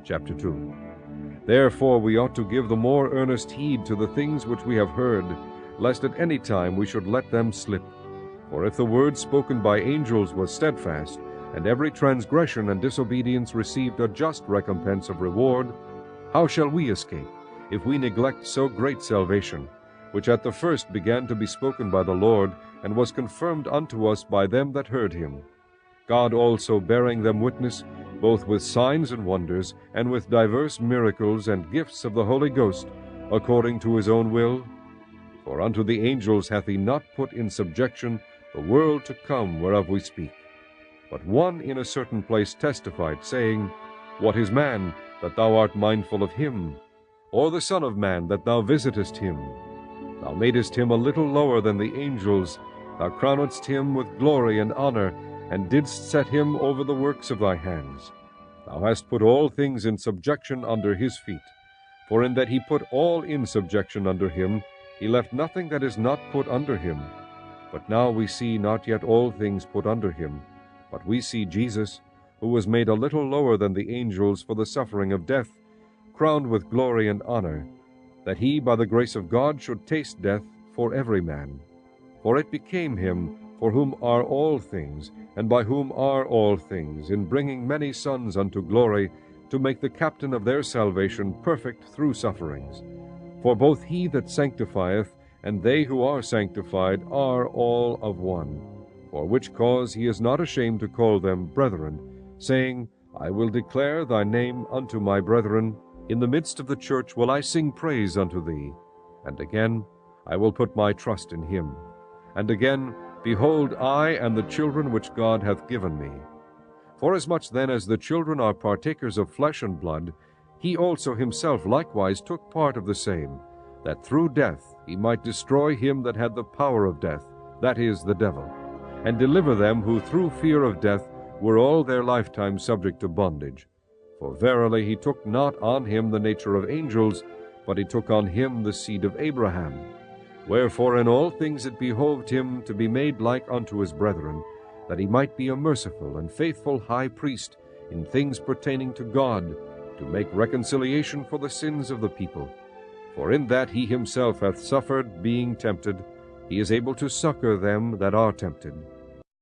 chapter 2. Therefore we ought to give the more earnest heed to the things which we have heard, lest at any time we should let them slip. For if the word spoken by angels was steadfast, and every transgression and disobedience received a just recompense of reward, how shall we escape, if we neglect so great salvation, which at the first began to be spoken by the Lord, and was confirmed unto us by them that heard him? God also bearing them witness, both with signs and wonders, and with divers miracles and gifts of the Holy Ghost, according to his own will? For unto the angels hath he not put in subjection the world to come whereof we speak. But one in a certain place testified, saying, What is man, that thou art mindful of him? Or the Son of man, that thou visitest him? Thou madest him a little lower than the angels, thou crownedst him with glory and honor, and didst set him over the works of thy hands. Thou hast put all things in subjection under his feet. For in that he put all in subjection under him, he left nothing that is not put under him. But now we see not yet all things put under him, but we see Jesus, who was made a little lower than the angels for the suffering of death, crowned with glory and honor, that he by the grace of God should taste death for every man. For it became him, for whom are all things, and by whom are all things, in bringing many sons unto glory, to make the captain of their salvation perfect through sufferings. For both he that sanctifieth and they who are sanctified are all of one. For which cause he is not ashamed to call them brethren, saying, I will declare thy name unto my brethren. In the midst of the church will I sing praise unto thee. And again, I will put my trust in him. And again, behold, I and the children which God hath given me. Forasmuch then as the children are partakers of flesh and blood, he also himself likewise took part of the same, that through death he might destroy him that had the power of death, that is, the devil, and deliver them who through fear of death were all their lifetime subject to bondage. For verily he took not on him the nature of angels, but he took on him the seed of Abraham. Wherefore in all things it behoved him to be made like unto his brethren, that he might be a merciful and faithful high priest in things pertaining to God, to make reconciliation for the sins of the people. For in that he himself hath suffered, being tempted, he is able to succor them that are tempted.